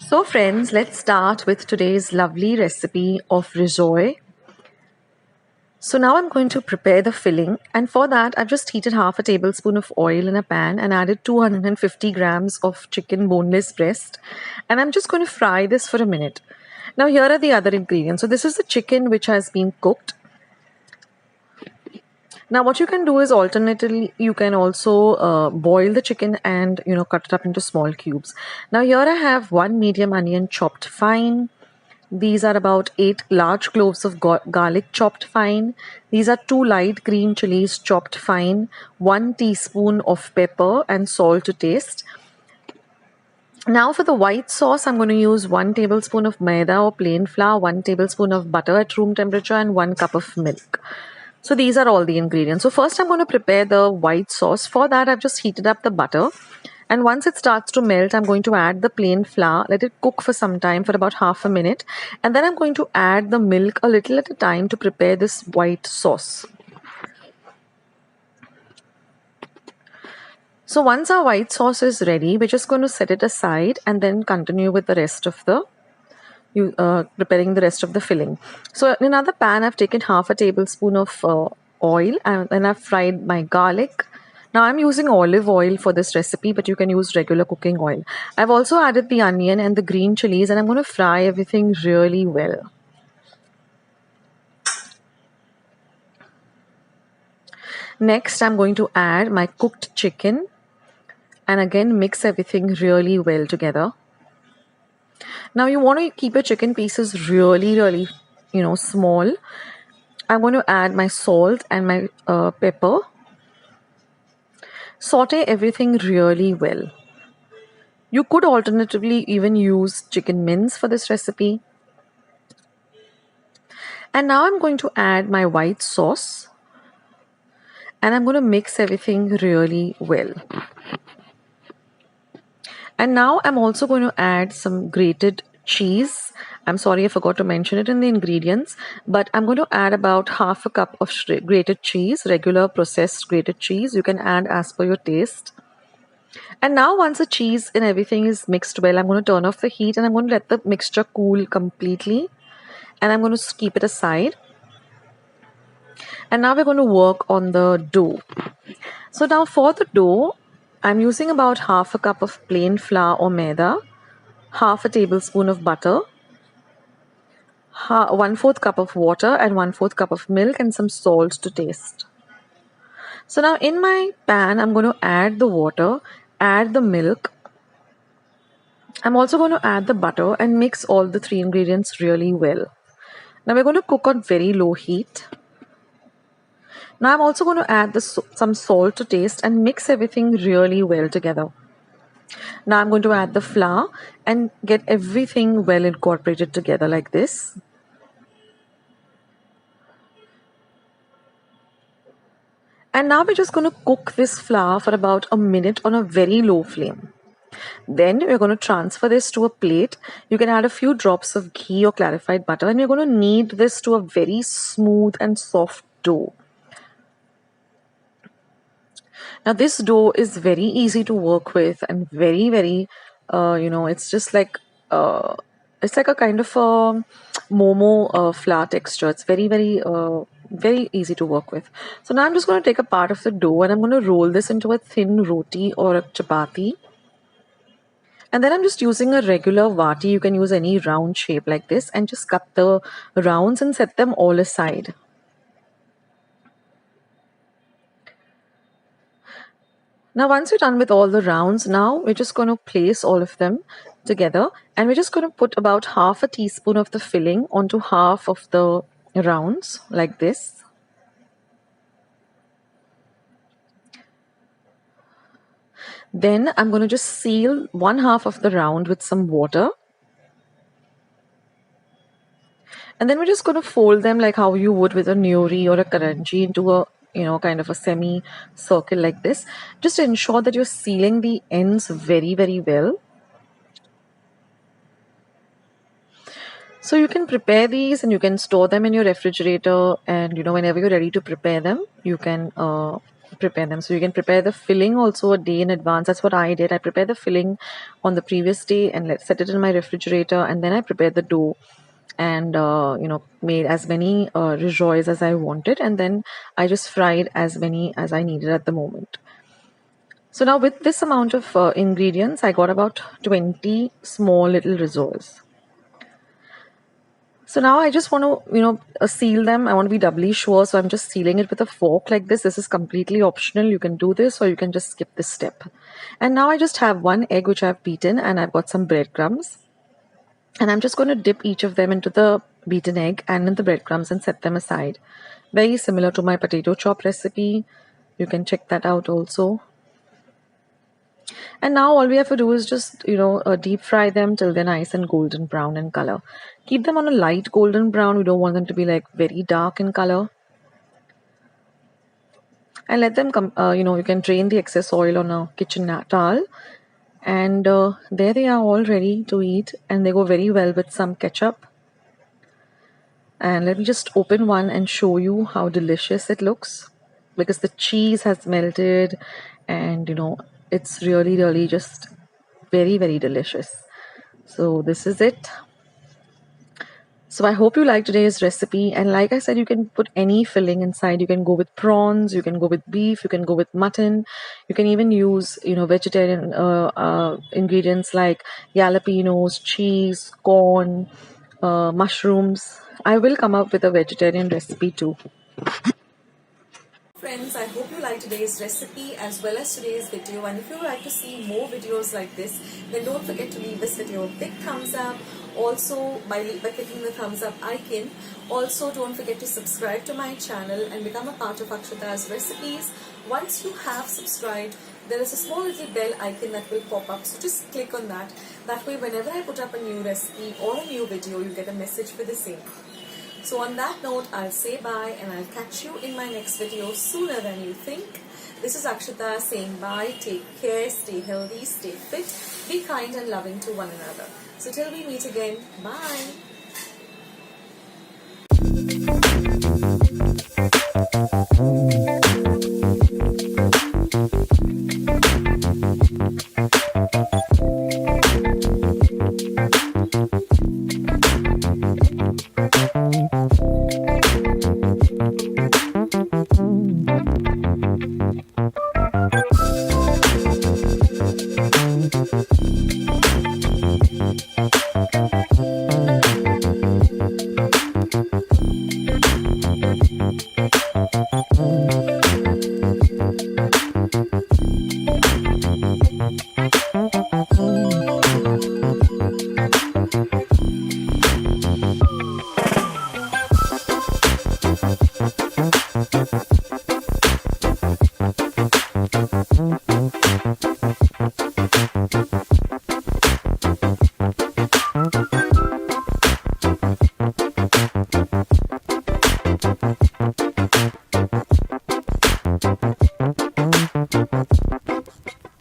So friends, let's start with today's lovely recipe of rissois. So now I'm going to prepare the filling, and for that I've just heated half a tablespoon of oil in a pan and added 250 grams of chicken boneless breast, and I'm just going to fry this for a minute. Now here are the other ingredients. So this is the chicken which has been cooked. Now what you can do is alternatively you can also boil the chicken and cut it up into small cubes. Now here I have one medium onion chopped fine. These are about 8 large cloves of garlic chopped fine. These are 2 light green chilies chopped fine, 1 teaspoon of pepper and salt to taste. Now for the white sauce, I'm going to use 1 tablespoon of maida or plain flour, 1 tablespoon of butter at room temperature and 1 cup of milk. So these are all the ingredients. So first I'm going to prepare the white sauce. For that I've just heated up the butter. And once it starts to melt, I'm going to add the plain flour, let it cook for some time, for about half a minute. And then I'm going to add the milk a little at a time to prepare this white sauce. So once our white sauce is ready, we're just going to set it aside and then continue with the rest of the preparing the rest of the filling. So in another pan, I've taken half a tablespoon of oil and then I've fried my garlic. Now I'm using olive oil for this recipe, but you can use regular cooking oil. I've also added the onion and the green chilies, and I'm going to fry everything really well. Next, I'm going to add my cooked chicken and again mix everything really well together. Now you want to keep your chicken pieces really small. I'm going to add my salt and my pepper. Saute everything really well. You could alternatively even use chicken mince for this recipe. And now I'm going to add my white sauce. And I'm going to mix everything really well. And now I'm also going to add some grated cheese. I'm sorry I forgot to mention it in the ingredients, but I'm going to add about half a cup of grated cheese, regular processed grated cheese. You can add as per your taste. And now once the cheese and everything is mixed well, I'm going to turn off the heat and I'm going to let the mixture cool completely. And I'm going to keep it aside. And now we're going to work on the dough. So now for the dough, I'm using about half a cup of plain flour or maida, half a tablespoon of butter, 1/4 cup of water and 1/4 cup of milk and some salt to taste. So now in my pan, I'm going to add the water, add the milk. I'm also going to add the butter and mix all the 3 ingredients really well. Now we're going to cook on very low heat. Now I'm also going to add some salt to taste and mix everything really well together. Now I'm going to add the flour and get everything well incorporated together like this. And now we're just going to cook this flour for about a minute on a very low flame. Then we're going to transfer this to a plate. You can add a few drops of ghee or clarified butter, and you're going to knead this to a very smooth and soft dough. Now this dough is very easy to work with and very it's just like it's like a kind of a momo flour texture. It's very easy to work with. So now I'm just going to take a part of the dough and I'm going to roll this into a thin roti or a chapati. And then I'm just using a regular vati. You can use any round shape like this and just cut the rounds and set them all aside. Now once you're done with all the rounds, now we're just going to place all of them together and we're just going to put about half a teaspoon of the filling onto half of the rounds like this. Then I'm going to just seal 1/2 of the round with some water. And then we're just going to fold them like how you would with a nuri or a karanji into a kind of a semi circle like this. Just ensure that you're sealing the ends very well. So you can prepare these and you can store them in your refrigerator, and whenever you're ready to prepare them, you can prepare them. So you can prepare the filling also a day in advance. That's what I did. I prepared the filling on the previous day and set it in my refrigerator, and then I prepared the dough and made as many Rissóis as I wanted, and then I just fried as many as I needed at the moment. So now with this amount of ingredients, I got about 20 small little Rissóis. So now I just want to, seal them. I want to be doubly sure. So I'm just sealing it with a fork like this. This is completely optional. You can do this or you can just skip this step. And now I just have one egg which I've beaten, and I've got some breadcrumbs. And I'm just going to dip each of them into the beaten egg and in the breadcrumbs and set them aside. Very similar to my potato chop recipe. You can check that out also. And now all we have to do is just, deep fry them till they're nice and golden brown in color. Keep them on a light golden brown. We don't want them to be like very dark in color. And let them come, you can drain the excess oil on a kitchen towel. And there they are, all ready to eat. And they go very well with some ketchup. And let me just open one and show you how delicious it looks. Because the cheese has melted and, it's really just very, very delicious. So this is it. So I hope you like today's recipe, and like I said, you can put any filling inside. You can go with prawns, you can go with beef, you can go with mutton, you can even use vegetarian ingredients like jalapenos, cheese, corn, mushrooms. I will come up with a vegetarian recipe too. Friends, I hope you liked today's recipe as well as today's video, and if you would like to see more videos like this, then don't forget to leave this video a big thumbs up. Also, by clicking the thumbs up icon. Also, don't forget to subscribe to my channel and become a part of Akshata's recipes. Once you have subscribed, there is a small little bell icon that will pop up, so just click on that. That way, whenever I put up a new recipe or a new video, you get a message for the same. So on that note, I'll say bye and I'll catch you in my next video sooner than you think. This is Akshata saying bye, take care, stay healthy, stay fit, be kind and loving to one another. So till we meet again, bye.